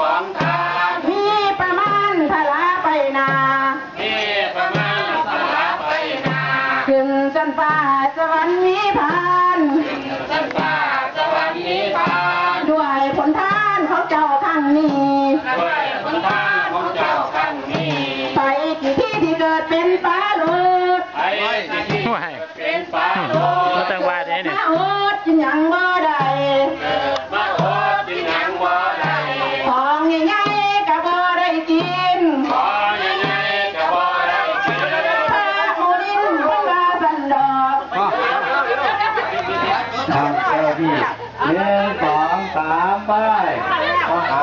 ของทานมีประมาณพละไปนามีประมาณพละไปนาขึ้นจนฟ้าสวรรค์นิพพานจนฟ้าสวรรค์นิพพานด้วยผลทานของเจ้าครั้งนี้ด้วยผลทานของเจ้าครั้งนี้ไปกี่ที่ที่เกิดเป็นปลาโลดไปกี่ที่เป็นปลาโลดมาตั้งว่าได้เนี่ยมาโอดกินยังบ่ได้มาโอดกินยังบ่ได้ของง่ายๆก็บ่ได้กินของง่ายๆก็บ่ได้กินพระโอดินพระสันดอกทางเจ้าพี่1 2 3ไปมาหา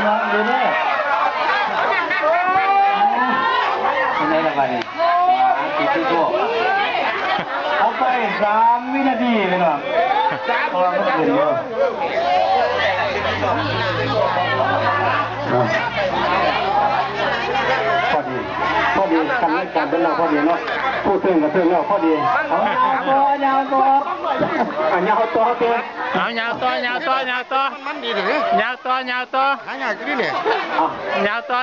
ลองดูนี่เป็นไงล่ะบ้านี่มาติดที่โต๊ะเอาไป3 วินาทีไปหน่อยเพราะว่ามันขึ้นเยอะพอดีคำนี้การเป็นเราพอดีเนาะพูดถึงกับถึงเราพอดีเอายาวตัวเยาวตัวมันดีเลยยาวตัวหายากนี่เนี่ยยาวตัว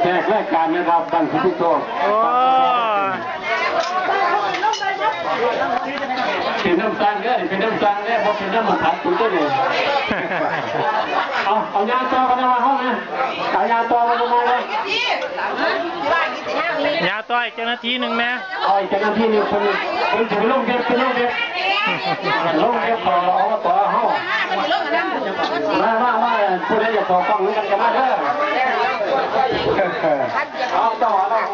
แจกรายการนะครับบันทึกโชคโอ้เป็นน้ำตาลเนี่ยเป็นน้ำตาลเนี่ยพอเป็นน้ำมันถัดตุ้ยเลยเอายาตัวกันมาห้องนะเอายาตัวกันมาเลยยาวตัวอีกเจ้าหน้าที่หนึ่งแม่เอาอีกเจ้าหน้าที่นึงคนถึงลงเก็บลงเก็บต่อเอาต่อห้องมาผู้ใดอยากต่อกล้องนี้กันมาเด้อเอาต่อแล้ว